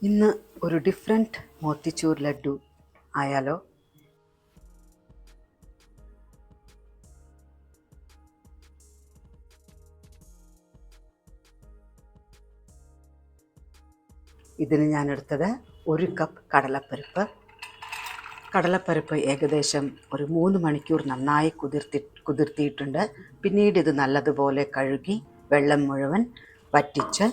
ഇന്ന് ഒരു ഡിഫറെൻറ്റ് മോത്തിച്ചൂർ ലഡ്ഡു ആയാലോ? ഇതിന് ഞാനെടുത്തത് 1 കപ്പ് കടലപ്പരിപ്പ്. കടലപ്പരിപ്പ് ഏകദേശം ഒരു 3 മണിക്കൂർ നന്നായി കുതിർത്തിയിട്ടുണ്ട്. പിന്നീട് ഇത് നല്ലതുപോലെ കഴുകി വെള്ളം മുഴുവൻ വറ്റിച്ച്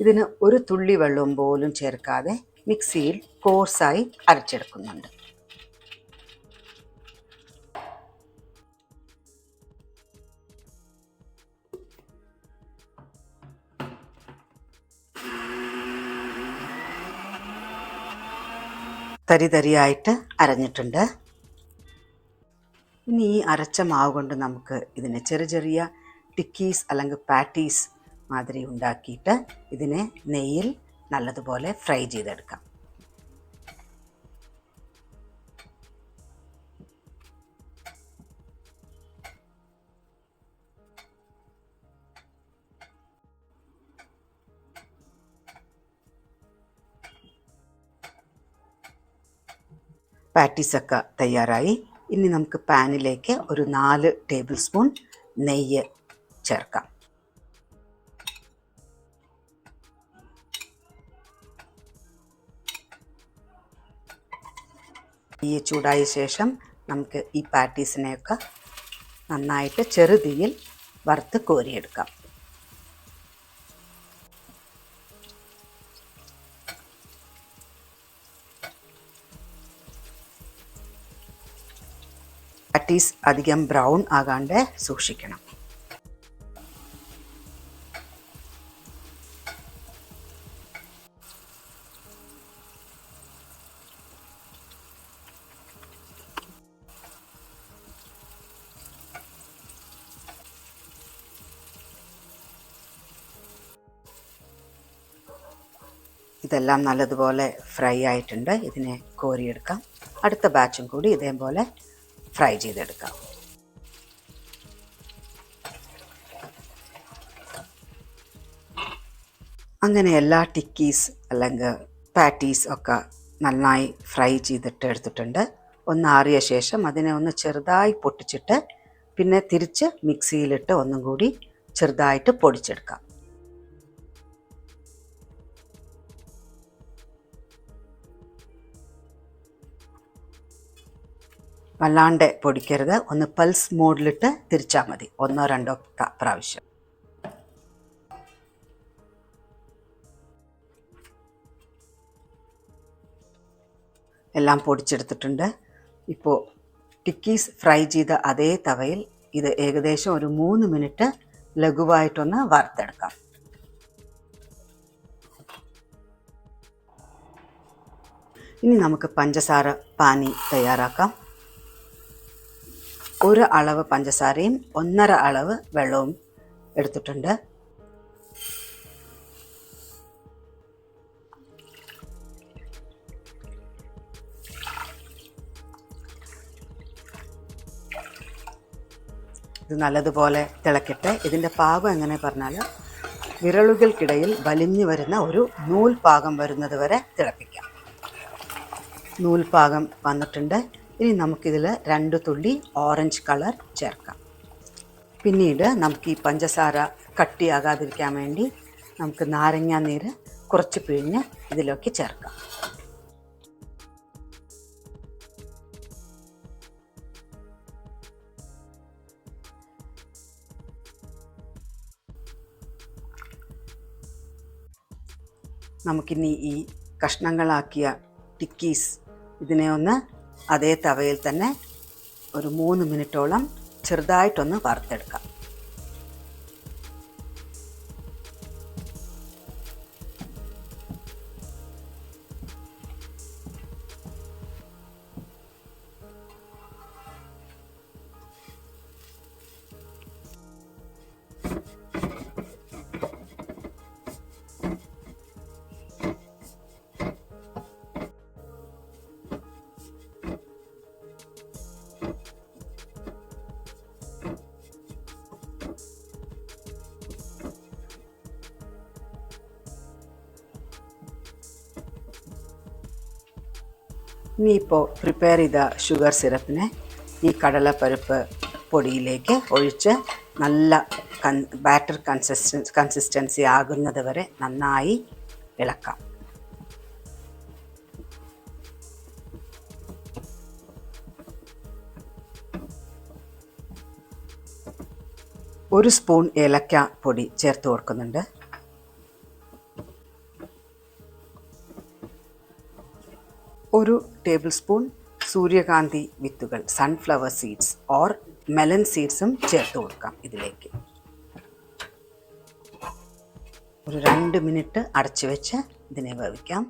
ഇതിന് ഒരു തുള്ളി വെള്ളവും പോലും ചേർക്കാതെ മിക്സിയിൽ കോഴ്സായി അരച്ചെടുക്കുന്നുണ്ട്. തരിതരിയായിട്ട് അരഞ്ഞിട്ടുണ്ട്. ഇനി ഈ അരച്ച മാവ് കൊണ്ട് നമുക്ക് ഇതിനെ ചെറിയ ചെറിയ ടിക്കീസ് അല്ലെങ്കിൽ പാറ്റീസ് മാതിരി ഉണ്ടാക്കിയിട്ട് ഇതിനെ നെയ്യിൽ നല്ലതുപോലെ ഫ്രൈ ചെയ്തെടുക്കാം. പാറ്റീസൊക്കെ തയ്യാറായി. ഇനി നമുക്ക് പാനിലേക്ക് ഒരു 4 ടേബിൾ സ്പൂൺ നെയ്യ് ചേർക്കാം. നെയ്യ് ചൂടായ ശേഷം നമുക്ക് ഈ പാറ്റീസിനെയൊക്കെ നന്നായിട്ട് ചെറുതീയിൽ വറുത്ത് കോരിയെടുക്കാം. പാറ്റീസ് അധികം ബ്രൗൺ ആകാണ്ട് സൂക്ഷിക്കണം. ഇതെല്ലാം നല്ലതുപോലെ ഫ്രൈ ആയിട്ടുണ്ട്. ഇതിനെ കോരിയെടുക്കാം. അടുത്ത ബാച്ചും കൂടി ഇതേപോലെ ഫ്രൈ ചെയ്തെടുക്കാം. അങ്ങനെ എല്ലാ ടിക്കീസ് അല്ലെങ്കിൽ പാറ്റീസ് ഒക്കെ നന്നായി ഫ്രൈ ചെയ്തിട്ട് എടുത്തിട്ടുണ്ട്. ഒന്ന് ആറിയ ശേഷം അതിനെ ഒന്ന് ചെറുതായി പൊട്ടിച്ചിട്ട് പിന്നെ തിരിച്ച് മിക്സിയിലിട്ട് ഒന്നും കൂടി ചെറുതായിട്ട് പൊടിച്ചെടുക്കാം. വല്ലാണ്ട് പൊടിക്കരുത്. ഒന്ന് പൾസ് മോഡിലിട്ട് തിരിച്ചാൽ മതി. 1-2 പ്രാവശ്യം. എല്ലാം പൊടിച്ചെടുത്തിട്ടുണ്ട്. ഇപ്പോൾ ടിക്കീസ് ഫ്രൈ ചെയ്ത അതേ തവയിൽ ഇത് ഏകദേശം ഒരു 3 മിനിറ്റ് ലഘുവായിട്ടൊന്ന് വറുത്തെടുക്കാം. ഇനി നമുക്ക് പഞ്ചസാര പാനി തയ്യാറാക്കാം. 1 അളവ് പഞ്ചസാരയും 1.5 അളവ് വെള്ളവും എടുത്തിട്ടുണ്ട്. ഇത് നല്ലതുപോലെ തിളക്കട്ടെ. ഇതിൻ്റെ പാകം എങ്ങനെ പറഞ്ഞാൽ വിരലുകൾക്കിടയിൽ വലിഞ്ഞു വരുന്ന ഒരു നൂൽ പാകം വരുന്നത് വരെ തിളപ്പിക്കാം. നൂൽ പാകം വന്നിട്ടുണ്ട്. ഇനി നമുക്കിതിൽ 2 തുള്ളി ഓറഞ്ച് കളർ ചേർക്കാം. പിന്നീട് നമുക്ക് ഈ പഞ്ചസാര കട്ടിയാകാതിരിക്കാൻ വേണ്ടി നമുക്ക് നാരങ്ങാ നീര് കുറച്ച് പിഴിഞ്ഞ് ഇതിലേക്ക് ചേർക്കാം. നമുക്കിനി ഈ കഷ്ണങ്ങളാക്കിയ ടിക്കീസ് ഇതിനെ ഒന്ന് അതേ തവയിൽ തന്നെ ഒരു 3 മിനിറ്റോളം ചെറുതായിട്ടൊന്ന് വറുത്തെടുക്കാം. ഇനിയിപ്പോൾ പ്രിപ്പയർ ചെയ്ത ഷുഗർ സിറപ്പിനെ ഈ കടലപ്പരിപ്പ് പൊടിയിലേക്ക് ഒഴിച്ച് നല്ല ബാറ്റർ കൺസിസ്റ്റൻസി ആകുന്നത് വരെ നന്നായി ഇളക്കാം. ഒരു സ്പൂൺ ഏലക്ക പൊടി ചേർത്ത് കൊടുക്കുന്നുണ്ട്. ഒരു ടേബിൾ സ്പൂൺ സൂര്യകാന്തി വിത്തുകൾ, സൺഫ്ലവർ സീഡ്സ് ഓർ മെലൺ സീഡ്സും ചേർത്ത് കൊടുക്കാം ഇതിലേക്ക്. ഒരു 2 മിനിറ്റ് അടച്ചു വെച്ച് ഇതിനെ വേവിക്കാം.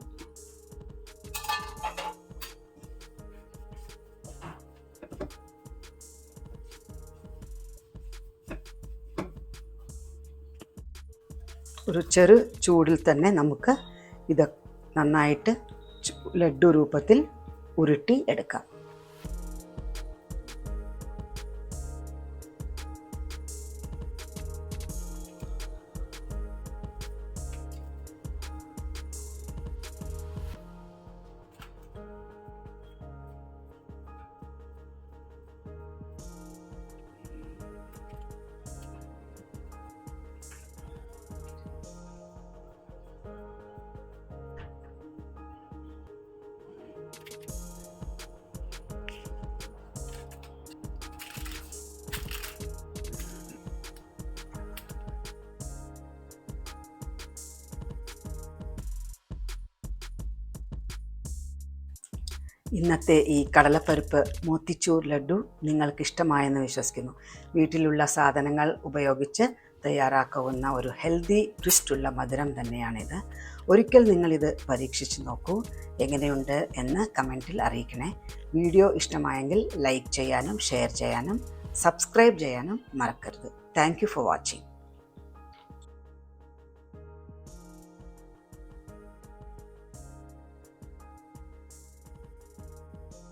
ഒരു ചെറു ചൂടിൽ തന്നെ നമുക്ക് ഇത് നന്നായിട്ട് ലഡ്ഡു രൂപത്തിൽ ഉരുട്ടി എടുക്കാം. ഇന്നത്തെ ഈ കടലപ്പരിപ്പ് മോത്തിച്ചൂർ ലഡ്ഡു നിങ്ങൾക്ക് ഇഷ്ടമായെന്ന് വിശ്വസിക്കുന്നു. വീട്ടിലുള്ള സാധനങ്ങൾ ഉപയോഗിച്ച് തയ്യാറാക്കാവുന്ന ഒരു ഹെൽത്തി ട്വിസ്റ്റുള്ള മധുരം തന്നെയാണിത്. ഒരിക്കൽ നിങ്ങളിത് പരീക്ഷിച്ച് നോക്കൂ. എങ്ങനെയുണ്ട് എന്ന് കമൻറ്റിൽ അറിയിക്കണേ. വീഡിയോ ഇഷ്ടമായെങ്കിൽ ലൈക്ക് ചെയ്യാനും ഷെയർ ചെയ്യാനും സബ്സ്ക്രൈബ് ചെയ്യാനും മറക്കരുത്. Thank you for watching.